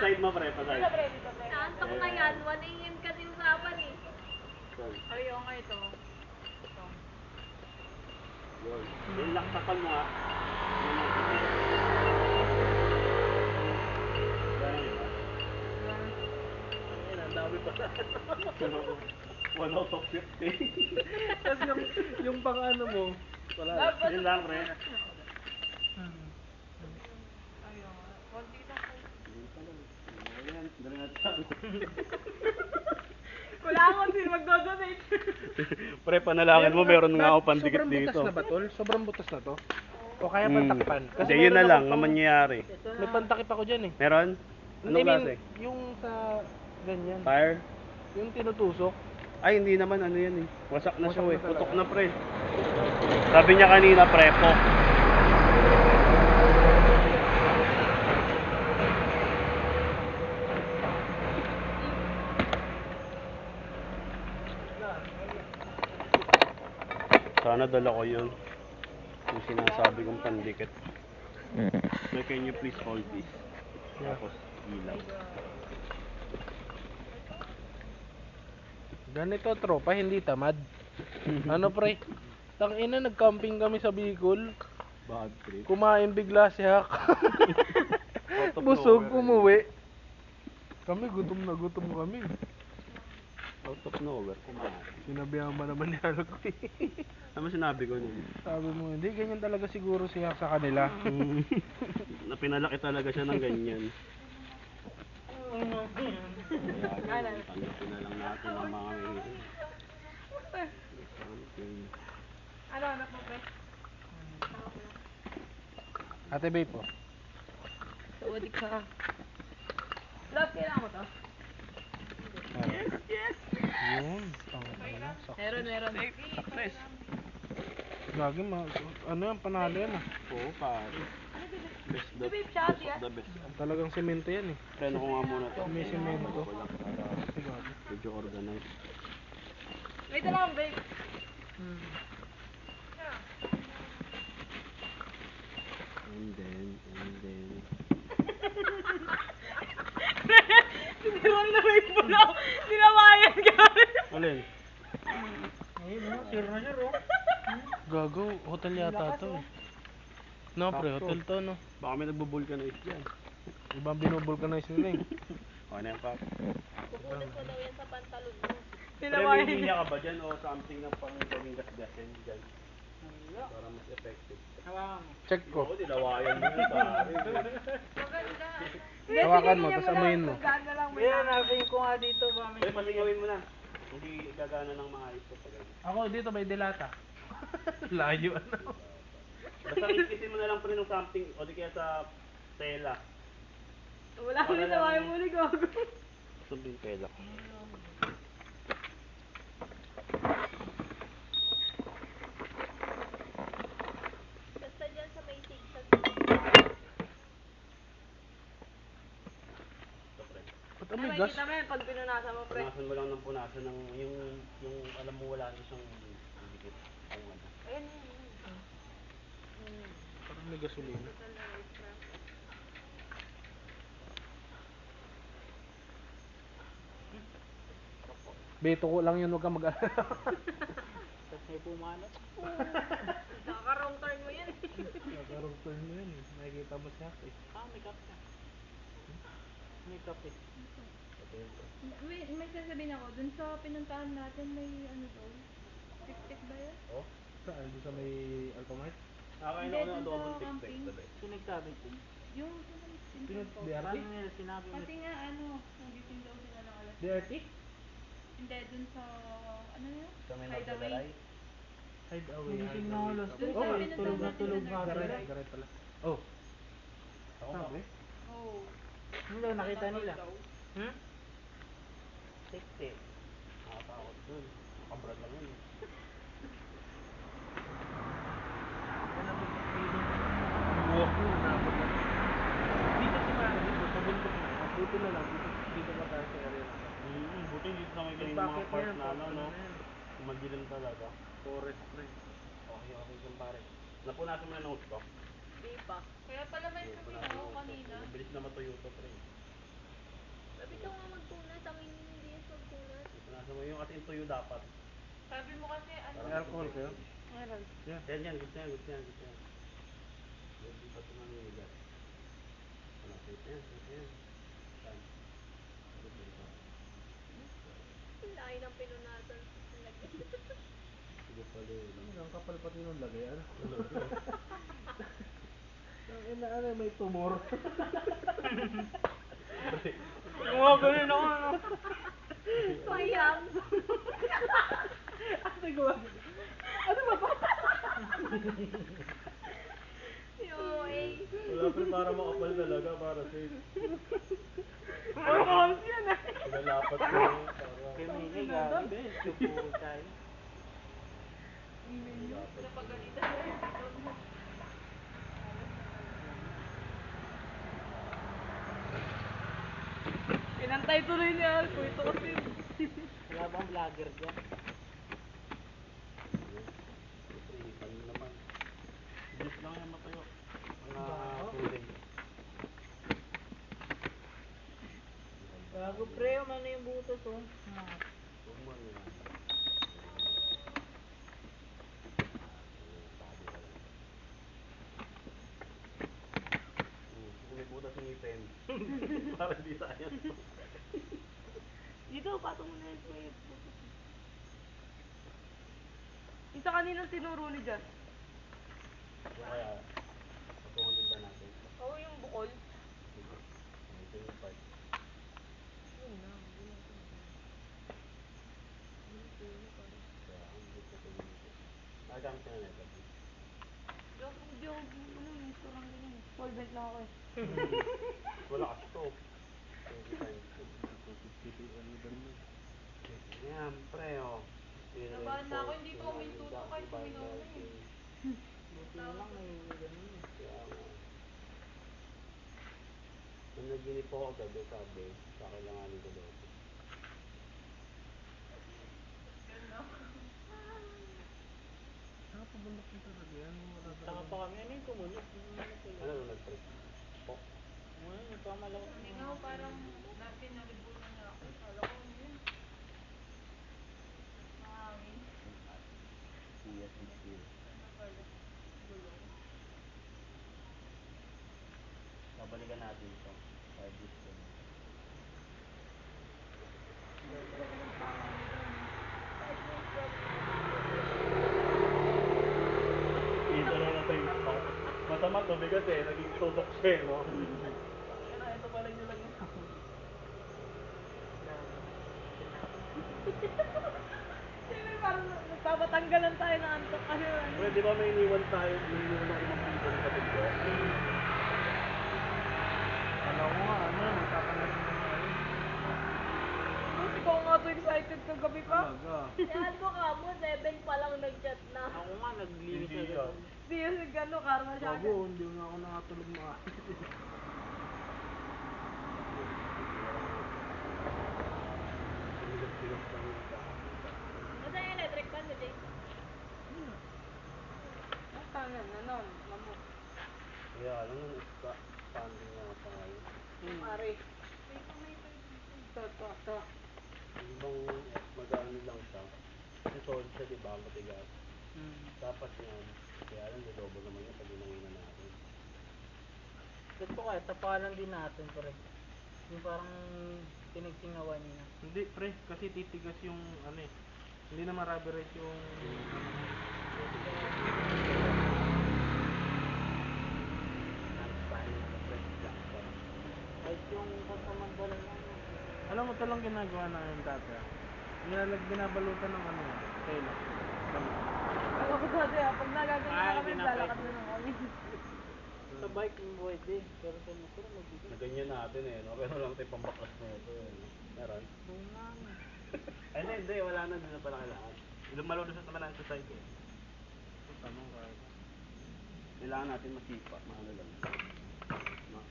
Pa-side mo, pre, pa-side. Dito, pre, dito, pre. Naantok na yan. 1 AM kasi usapan eh. Ay, oo nga ito. Ito. Yun. Yung laksapan mo nga. Ayun, ang dami pa. One out of 50. Tapos yung pang ano mo, wala. Yun lang, pre. Ayun. Konti lang po. Ayan, dali natin. Wala akong din magdodonate. Pre, panalangin mo, meron nga ako pandikit Sobrang dito. butas na ba, tol? Sobrang butas na to? O kaya pantakpan? Kasi yun na meron lang, akong ang mangyayari. May pantakip ako dyan eh. Meron? I Anong mean, klase? yung sa ganyan. Tire? Yung tinutusok. Ay, hindi naman, ano yan eh. Wasak na siya Wasak eh. na talaga. Putok na, pre. Sabi niya kanina, prepo. Sana dala ko yun. Yung sinasabi kong pandikit. So, can you please hold this? Tapos, ilaw. Ganito tropa, hindi tamad. Ano pre? Tangina, nag-camping kami sa Bicol. Bad trip. Kumain bigla si Hak. Out of Busog, nowhere, umuwi. Kami, gutom na gutom kami. Out of nowhere, kumain. Sinabihan ba naman ni Hak eh. Ano sinabi ko nun? Sabi mo, hindi, ganyan talaga siguro si Hak sa kanila. Na pinalaki talaga siya ng ganyan. Kaya tanggapin na lang natin ang mga Ano, anak mo, pre? Ate Babe po. Tuwadik ka. Love, kailangan mo to? Yes! Yun, tangina, Meron, meron. Success! Lagi ano yan, panalo yan ah. Oo, pare. Best the, Babe, siya, best tiya. of the best. Talagang semento yan eh. Preno ko nga muna to. May semento. Ko lang para medyo organized. Wait lang, babe. And then... Hindi mo na may puno. Dinawayan ka. Alin? Gago, hotel yata to eh. No pre, Sakto. hotel to no. Baka may nagbo-vulcanize dyan. Ibang binubulkanize nila eh. Okay na yan, Pap. Kukunin ko daw yan sa pantalon mo. Pre, may linya ka ba dyan o something na pang gawing gas-gasin dyan? Para mas effective. Check ko. Oo, dilawayan mo yun, pare. Maganda. Hawakan mo, tapos amuyin mo. Ganda lang mo. Yan, narinig ko nga dito ba Pre, pasingawin mo na. Hindi gagana ng mga ito sa ganun. Ako dito may delata. Layo ano. Basta kikisin mo na lang pre ng something o di kaya sa tela. Wala ko dito, ayaw mo ulit gago. Sabi yung tela. Basta dyan sa may sigsag. Ito pre. Ba't amoy gas? Nakikita mo yan pag pinunasan mo, pre. Punasan mo lang ng punasan ng yung alam mo wala na siyang dikit. Yung ano. Ayun, Parang may gasolina. Beto ko lang yun, huwag kang mag-alala. Tapos may pumanot. Naka-wrong turn mo yan. Nagkarong turn mo yun eh. Nakikita mo siya eh. May cup na. May cup eh. May sasabihin ako, dun sa pinuntahan natin may ano daw, tik-tik ba yun? Oh? Saan? Doon sa may Alphamart? Nakakain Hindi, ako ng dun sa adobong camping. tek-tek. Sino nagsabi? Yung Pinut ko. DRT? Paano nila sinabi mo? Kasi nga ano, nagising daw sila ng alas. DRT? Hindi, dun sa, ano yun? Sa may Hideaway. nagdadaray. Hideaway. Nagising na alas Dun tres sa eh. pinuntahan Tulog na natin tulog na nga North sila. Light. Garet pala. Oh. Ako nga. Sabi? Oo. Ano daw nakita nila? Hmm? Tek-tek. Nakatakot dun. Nakabrad lang yun. Buwak mo, nabot na. Dito si Mara, dito, sa bundok na. Buti na lang, dito pa tayo sa area. Buti dito sa may Yung ganyan mga packet na park yan, na ano, packet no? na yan. Madilim talaga. Forest na eh. Okay, dyan pare. Napunasan mo na notebook. Di pa. Kaya pala may sabihin ako kanina. Mabilis na matuyo to, pre. Pati yung tuyo dapat. Sabi mo kasi, ano? May alcohol kayo? Meron. Yeah. Yan, gusto yan, gusto yan, gusto yan. Hindi pa ito naniligas. Wala, safe yan. Saan? Dito, dito. Lain ng pinunasan. Sige pala yun. Ang kapal pati nung lagay, ano? Ang ina, ano, may tumor. Gumagano ako, ano? Sayang! Ano gumagano? Ano ba ba? Yung eh. Wala pa para makapal talaga, para safe. Ano yan ah? Nalapat ko yun, para... Pimili ka. Supo tayo. Napagalitan na yun dito. Pinantay tuloy niya. Ito kasi. Wala bang vlogger dyan? Ano naman. Diyos lang yan matayo. Tubig. Bago pre, ano yung butas oh. Tuman yan. Kung may butas ng ngipin. Para di sayang. Dito, patong mo na yun. Yung sa kaninang tinuro ni Jess. Kaya, patungan din ba natin? Oo, yung bukol. Ito yung part. Kaya, ang dito ko yun. Nagamit ka na nito. Hindi ako, gusto lang ganyan. Solvent lang ako eh. Wala kasi ito. 20 times 2. Yan, pre, oh. Nabahan na ako, hindi pa umintuto kahit suminaw na eh. Buti na lang may ganun eh. Kaya nga. Nung naginip ako gabi, sabi, kakailanganin ko daw. Saan pa ba napunta talaga yan? Wala Saka talaga. pa kami, ano yung kumunot? Ano nung nag-trip? Pok. Ano, nagkamalawak Hindi nga ako parang pinalibutan niya ako. Kala ko ano yun. Mahangin. Yes, it's here. Ano pala? Gulong. Babalikan natin ito. 5 years ko na. Dito na natin yung spot. Masama to bigat eh. Naging tutok siya eh, no? Ito pala yung nilagay ko. Siyempre parang nagpapatanggalan tayo ng antok kasi ano. Well, di ba may iniwan tayo? May iniwan ako ng piso ng kapit ko? Alam ko nga, ano, magkakalasin na nga yun. Kasi ko nga to excited kagabi pa. Talaga. Yan mo ka mo, 7 pa lang nag-chat na. Ako nga, naglinis Hindi agad. yan. Hindi yun nagano, karma siya agad. Bago, hindi na ako nakatulog maayos. Bigas-bigas lang yung Basta yung electric fan, Jay. Ang tangan na nun, mamok. Kaya alam na, standing nga tayo. Pare. May tomato dito. Ito. Yung bang mag-ano lang siya. Kasi solid siya, di ba? Matigas. Dapat yan. Kaya alam, double naman yun pag inangina natin. Gusto ko tapalan din natin pre. Yung parang pinagsingawan niya. Hindi, pre, kasi titigas yung, ano eh. Hindi na maraberize yung, Kahit yung pagpamandalan lang. alam mo, ito lang ginagawa namin dati. Binabalutan ng ano, tela. Ganun. Ako ko dati pag nagaganyan Ay, na kami, hindi na lalakad pwede. na lang kami. Sa bike yung pwede. Pero sa motor mabigat. Na ganyan natin eh, no? Pero lang tayo pambaklas na ito eh, no? Meron? Oo nga. Ay, hindi, wala na. Hindi na pala kailangan. Malulusot naman natin sa side eh. Tanong ka. Kailangan natin masipa, maano lang.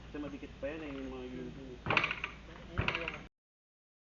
Kasi madikit pa yan eh, yung mga unit. Ayun,